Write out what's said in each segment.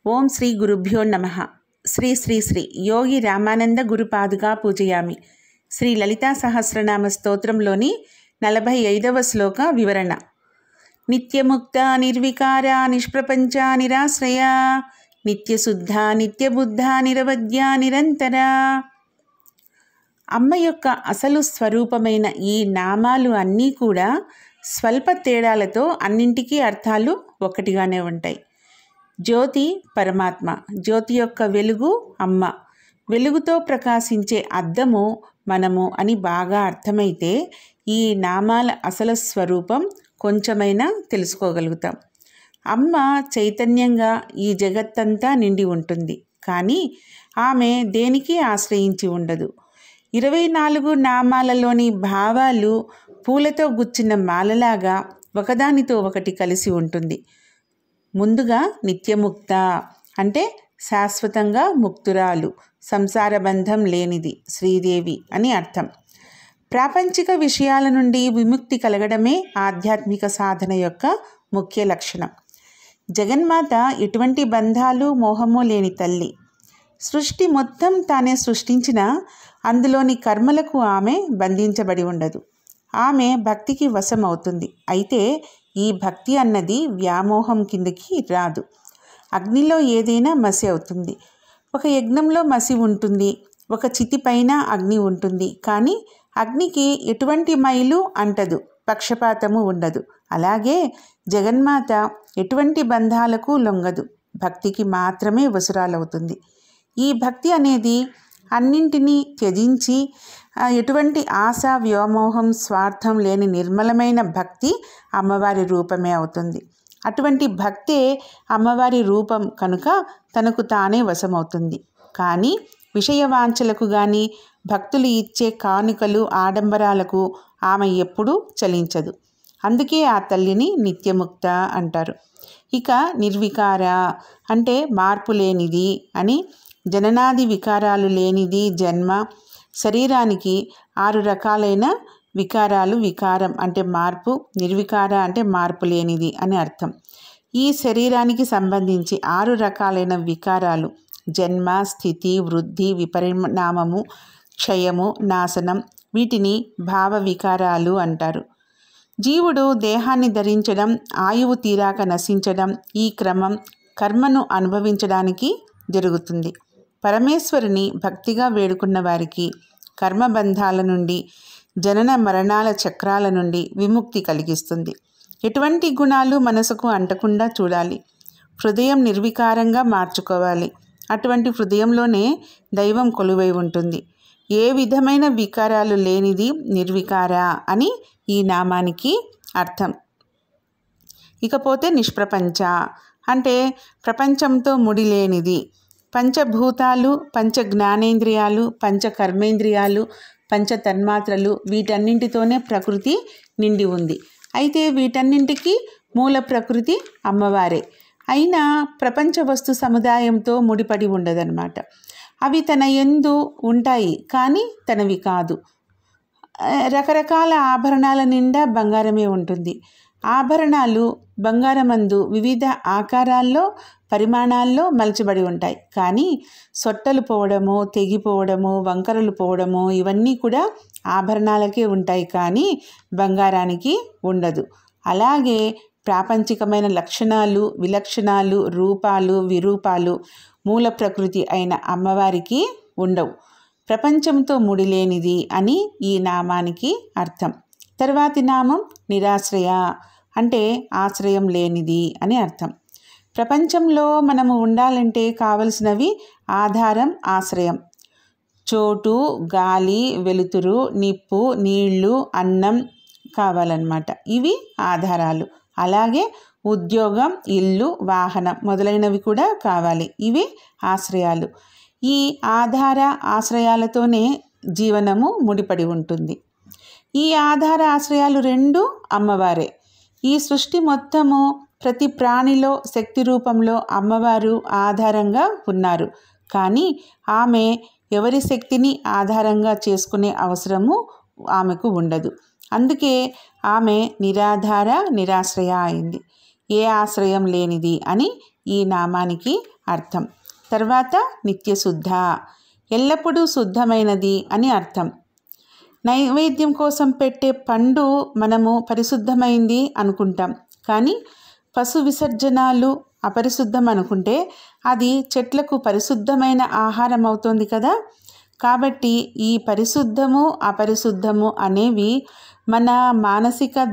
ఓం శ్రీ గురుభ్యో నమః. శ్రీ శ్రీ శ్రీ యోగి రామానంద గురుపాదుగా పూజయామి. శ్రీ లలితా సహస్రనామ స్తోత్రంలోని 45వ శ్లోక వివరణ. నిత్యముక్త నిర్వికార నిష్ప్రపంచ నిరాశ్రయ నిత్యశుద్ధ నిత్యబుద్ధ నిరవధ్య నిరంతర. అమ్మ యొక్క అసలు స్వరూపమైన ఈ నామాలు అన్నీ కూడా స్వల్ప తేడాలతో అన్నింటికీ అర్థాలు ఒకటిగానే ఉంటాయి. జ్యోతి పరమాత్మ, జ్యోతి యొక్క వెలుగు అమ్మ, వెలుగుతో ప్రకాశించే అద్దము మనము అని బాగా అర్థమైతే ఈ నామాల అసలు స్వరూపం కొంచెమైనా తెలుసుకోగలుగుతాం. అమ్మ చైతన్యంగా ఈ జగత్తంతా నిండి ఉంటుంది, కానీ ఆమె దేనికి ఆశ్రయించి ఉండదు. 24 నామాలలోని భావాలు పూలతో గుచ్చిన మాలలాగా ఒకదానితో ఒకటి కలిసి ఉంటుంది. ముందుగా నిత్యముక్త అంటే శాశ్వతంగా ముక్తురాలు, సంసార బంధం లేనిది శ్రీదేవి అని అర్థం. ప్రాపంచిక విషయాల నుండి విముక్తి కలగడమే ఆధ్యాత్మిక సాధన యొక్క ముఖ్య లక్షణం. జగన్మాత ఎటువంటి బంధాలు మోహము లేని తల్లి. సృష్టి మొత్తం తానే సృష్టించినా అందులోని కర్మలకు ఆమె బంధించబడి ఉండదు. ఆమె భక్తికి వశం అవుతుంది. అయితే ఈ భక్తి అన్నది వ్యామోహం కిందకి రాదు. అగ్నిలో ఏదైనా మసి అవుతుంది. ఒక యజ్ఞంలో మసి ఉంటుంది, ఒక చితి పైన అగ్ని ఉంటుంది, కానీ అగ్నికి ఎటువంటి మైలు అంటదు, పక్షపాతము ఉండదు. అలాగే జగన్మాత ఎటువంటి బంధాలకు లొంగదు, భక్తికి మాత్రమే వసురాలవుతుంది. ఈ భక్తి అనేది అన్నింటినీ త్యజించి ఎటువంటి ఆశ వ్యామోహం స్వార్థం లేని నిర్మలమైన భక్తి అమ్మవారి రూపమే అవుతుంది. అటువంటి భక్తే అమ్మవారి రూపం కనుక తనకు తానే వశమవుతుంది. కానీ విషయవాంఛలకు కానీ భక్తులు ఇచ్చే కానుకలు ఆడంబరాలకు ఆమె ఎప్పుడూ చలించదు. అందుకే ఆ తల్లిని నిత్యముక్త అంటారు. ఇక నిర్వికార అంటే మార్పు లేనిది అని. జననాది వికారాలు లేనిది జన్మ. శరీరానికి 6 రకాలైన వికారాలు, వికారం అంటే మార్పు, నిర్వికార అంటే మార్పు లేనిది అని అర్థం. ఈ శరీరానికి సంబంధించి 6 రకాలైన వికారాలు జన్మ, స్థితి, వృద్ధి, విపరిణామము, క్షయము, నాశనం. వీటిని భావ వికారాలు అంటారు. జీవుడు దేహాన్ని ధరించడం, ఆయువు తీరాక నశించడం, ఈ క్రమం కర్మను అనుభవించడానికి జరుగుతుంది. పరమేశ్వరుని భక్తిగా వేడుకున్న వారికి కర్మబంధాల నుండి, జనన మరణాల చక్రాల నుండి విముక్తి కలిగిస్తుంది. ఎటువంటి గుణాలు మనసుకు అంటకుండా చూడాలి. హృదయం నిర్వికారంగా మార్చుకోవాలి. అటువంటి హృదయంలోనే దైవం కొలువై ఉంటుంది. ఏ విధమైన వికారాలు లేనిది నిర్వికార అని ఈ నామానికి అర్థం. ఇకపోతే నిష్ప్రపంచ అంటే ప్రపంచంతో ముడి లేనిది. పంచభూతాలు, పంచ జ్ఞానేంద్రియాలు, పంచ కర్మేంద్రియాలు, పంచ తన్మాత్రలు వీటన్నింటితోనే ప్రకృతి నిండి ఉంది. అయితే వీటన్నింటికి మూల ప్రకృతి అమ్మవారే. అయినా ప్రపంచ వస్తు సముదాయంతో ముడిపడి ఉండదన్నమాట. అవి తన యందు ఉంటాయి, కానీ తనవి కాదు. రకరకాల ఆభరణాల నిండా బంగారమే ఉంటుంది. ఆభరణాలు బంగారమందు వివిధ ఆకారాల్లో, పరిమాణాల్లో మలచబడి ఉంటాయి. కానీ సొట్టలు పోవడము, తెగిపోవడము, వంకరలు పోవడము ఇవన్నీ కూడా ఆభరణాలకే ఉంటాయి, కానీ బంగారానికి ఉండదు. అలాగే ప్రాపంచికమైన లక్షణాలు, విలక్షణాలు, రూపాలు, విరూపాలు మూల ప్రకృతి అయిన అమ్మవారికి ఉండవు. ప్రపంచంతో ముడిలేనిది అని ఈ నామానికి అర్థం. తర్వాతి నామం నిరాశ్రయ అంటే ఆశ్రయం లేనిది అని అర్థం. ప్రపంచంలో మనము ఉండాలంటే కావలసినవి ఆధారం, ఆశ్రయం. చోటు, గాలి, వెలుతురు, నిప్పు, నీళ్లు, అన్నం కావాలన్నమాట. ఇవి ఆధారాలు. అలాగే ఉద్యోగం, ఇల్లు, వాహనం మొదలైనవి కూడా కావాలి. ఇవి ఆశ్రయాలు. ఈ ఆధార ఆశ్రయాలతోనే జీవనము ముడిపడి ఉంటుంది. ఈ ఆధార ఆశ్రయాలు రెండు అమ్మవారే. ఈ సృష్టి మొత్తము ప్రతి ప్రాణిలో శక్తి రూపంలో అమ్మవారు ఆధారంగా ఉన్నారు. కానీ ఆమె ఎవరి శక్తిని ఆధారంగా చేసుకునే అవసరము ఆమెకు ఉండదు. అందుకే ఆమె నిరాధార నిరాశ్రయ అయింది. ఏ ఆశ్రయం లేనిది అని ఈ నామానికి అర్థం. తర్వాత నిత్యశుద్ధ, ఎల్లప్పుడూ శుద్ధమైనది అని అర్థం. నైవేద్యం కోసం పెట్టే పండు మనము పరిశుద్ధమైంది అనుకుంటాం, కానీ పశు విసర్జనాలు అపరిశుద్ధం అనుకుంటే అది చెట్లకు పరిశుద్ధమైన ఆహారం అవుతుంది కదా. కాబట్టి ఈ పరిశుద్ధము అపరిశుద్ధము అనేవి మన మానసిక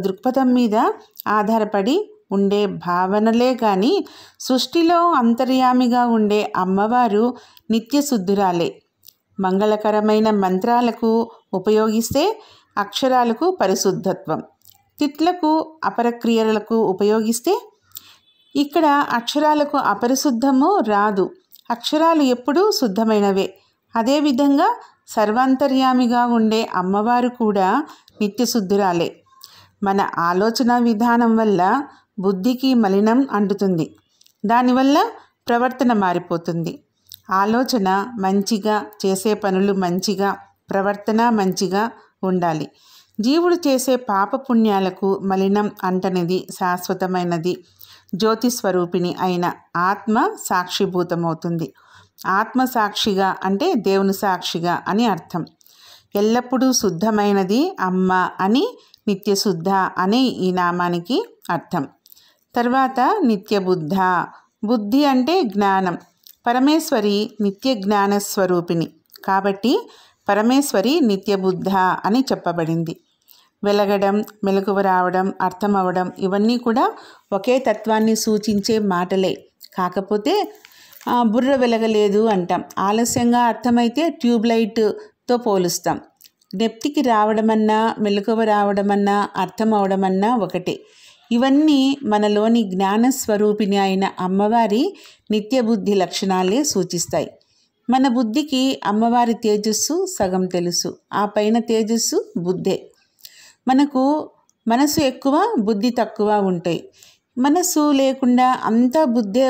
దృక్పథం మీద ఆధారపడి ఉండే భావనలే కానీ సృష్టిలో అంతర్యామిగా ఉండే అమ్మవారు నిత్యశుద్ధురాలే. మంగళకరమైన మంత్రాలకు ఉపయోగిస్తే అక్షరాలకు పరిశుద్ధత్వం, తిట్లకు అపరక్రియలకు ఉపయోగిస్తే ఇక్కడ అక్షరాలకు అపరిశుద్ధము రాదు. అక్షరాలు ఎప్పుడూ శుద్ధమైనవే. అదేవిధంగా సర్వాంతర్యామిగా ఉండే అమ్మవారు కూడా నిత్యశుద్ధురాలే. మన ఆలోచన విధానం వల్ల బుద్ధికి మలినం అంటుతుంది, దానివల్ల ప్రవర్తన మారిపోతుంది. ఆలోచన మంచిగా, చేసే పనులు మంచిగా, ప్రవర్తన మంచిగా ఉండాలి. జీవుడు చేసే పాపపుణ్యాలకు మలినం అంటనిది శాశ్వతమైనది జ్యోతి స్వరూపిణి అయిన ఆత్మ సాక్షిభూతమవుతుంది. ఆత్మ సాక్షిగా అంటే దేవుని సాక్షిగా అని అర్థం. ఎల్లప్పుడూ శుద్ధమైనది అమ్మ అని నిత్యశుద్ధ అనే ఈ నామానికి అర్థం. తర్వాత నిత్యబుద్ధ, బుద్ధి అంటే జ్ఞానం. పరమేశ్వరి నిత్య జ్ఞాన స్వరూపిణి కాబట్టి పరమేశ్వరి నిత్యబుద్ధ అని చెప్పబడింది. వెలగడం, మెలకువ రావడం, అర్థమవడం ఇవన్నీ కూడా ఒకే తత్వాన్ని సూచించే మాటలే. కాకపోతే బుర్ర వెలగలేదు అంటాం, ఆలస్యంగా అర్థమైతే ట్యూబ్లైట్తో పోలుస్తాం. జ్ఞప్తికి రావడమన్నా, మెలకువ రావడమన్నా, అర్థం అవడమన్నా ఒకటే. ఇవన్నీ మనలోని జ్ఞానస్వరూపిణి అయిన అమ్మవారి నిత్యబుద్ధి లక్షణాలే సూచిస్తాయి. మన బుద్ధికి అమ్మవారి తేజస్సు సగం తెలుసు, ఆ పైన తేజస్సు బుద్ధే. మనకు మనసు ఎక్కువ, బుద్ధి తక్కువ ఉంటాయి. మనసు లేకుండా అంతా బుద్ధే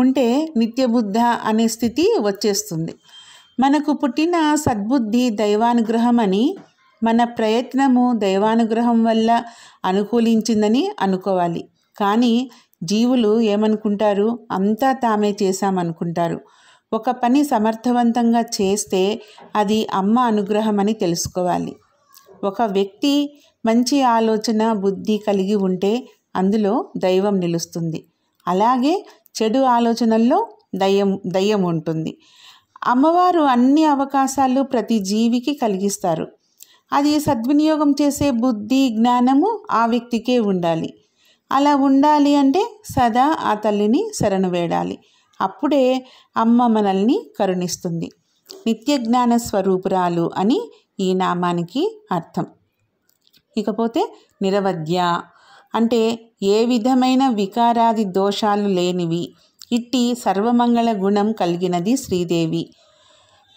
ఉంటే నిత్యబుద్ధ అనే స్థితి వచ్చేస్తుంది. మనకు పుట్టిన సద్బుద్ధి దైవానుగ్రహం అని, మన ప్రయత్నము దైవానుగ్రహం వల్ల అనుకూలించిందని అనుకోవాలి. కానీ జీవులు ఏమనుకుంటారు, అంతా తామే చేశామనుకుంటారు. ఒక పని సమర్థవంతంగా చేస్తే అది అమ్మ అనుగ్రహం అని తెలుసుకోవాలి. ఒక వ్యక్తి మంచి ఆలోచన, బుద్ధి కలిగి ఉంటే అందులో దైవం నిలుస్తుంది. అలాగే చెడు ఆలోచనల్లో దయ్యం ఉంటుంది. అమ్మవారు అన్ని అవకాశాలు ప్రతి జీవికి కలిగిస్తారు. అది సద్వినియోగం చేసే బుద్ధి, జ్ఞానము ఆ వ్యక్తికే ఉండాలి. అలా ఉండాలి అంటే సదా ఆ తల్లిని శరణు వేడాలి. అప్పుడే అమ్మ మనల్ని కరుణిస్తుంది. నిత్య జ్ఞాన స్వరూపురాలు అని ఈ నామానికి అర్థం. ఇకపోతే నిరవధ్య అంటే ఏ విధమైన వికారాది దోషాలు లేనివి, ఇట్టి సర్వమంగళ గుణం కలిగినది శ్రీదేవి.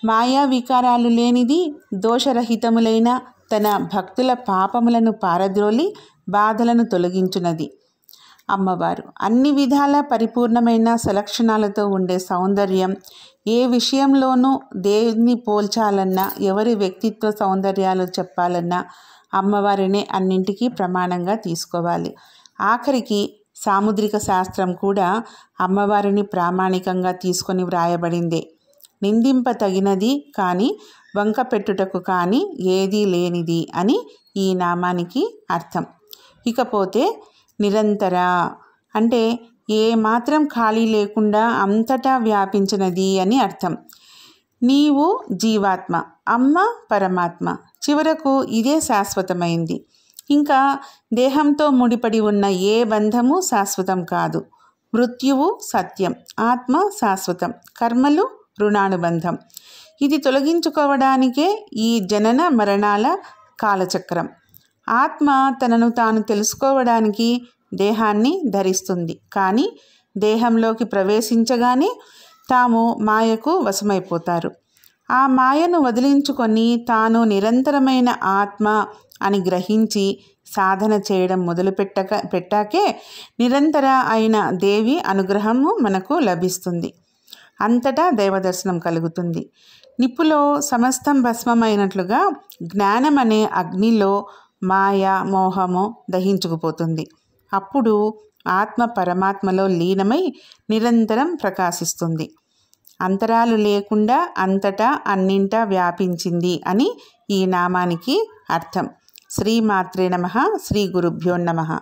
మాయా వికారాలు లేనిది, దోషరహితములైన తన భక్తుల పాపములను పారద్రోలి బాధలను తొలగించున్నది అమ్మవారు. అన్ని విధాల పరిపూర్ణమైన సలక్షణాలతో ఉండే సౌందర్యం. ఏ విషయంలోనూ దేన్ని పోల్చాలన్నా, ఎవరి వ్యక్తిత్వ సౌందర్యాలు చెప్పాలన్నా అమ్మవారినే అన్నింటికీ ప్రమాణంగా తీసుకోవాలి. ఆఖరికి సాముద్రిక శాస్త్రం కూడా అమ్మవారిని ప్రామాణికంగా తీసుకొని వ్రాయబడిందే. నిందింపతగినది కానీ వంక పెట్టుటకు కానీ ఏదీ లేనిది అని ఈ నామానికి అర్థం. ఇకపోతే నిరంతర అంటే ఏ మాత్రం ఖాళీ లేకుండా అంతటా వ్యాపించినది అని అర్థం. నీవు జీవాత్మ, అమ్మ పరమాత్మ, చివరకు ఇదే శాశ్వతమైంది. ఇంకా దేహంతో ముడిపడి ఉన్న ఏ బంధము శాశ్వతం కాదు. మృత్యువు సత్యం, ఆత్మ శాశ్వతం, కర్మలు రుణానుబంధం. ఇది తొలగించుకోవడానికే ఈ జనన మరణాల కాలచక్రం. ఆత్మ తనను తాను తెలుసుకోవడానికి దేహాన్ని ధరిస్తుంది, కానీ దేహంలోకి ప్రవేశించగానే తాము మాయకు వశమైపోతారు. ఆ మాయను వదిలించుకొని తాను నిరంతరమైన ఆత్మ అని గ్రహించి సాధన చేయడం పెట్టాకే నిరంతర అయిన దేవి అనుగ్రహము మనకు లభిస్తుంది. అంతటా దైవదర్శనం కలుగుతుంది. నిప్పులో సమస్తం భస్మమైనట్లుగా జ్ఞానం అనే అగ్నిలో మాయ, మోహము దహించుకుపోతుంది. అప్పుడు ఆత్మ పరమాత్మలో లీనమై నిరంతరం ప్రకాశిస్తుంది. అంతరాలు లేకుండా అంతటా అన్నింటా వ్యాపించింది అని ఈ నామానికి అర్థం. శ్రీమాత్రే నమః. శ్రీ గురుభ్యో నమః.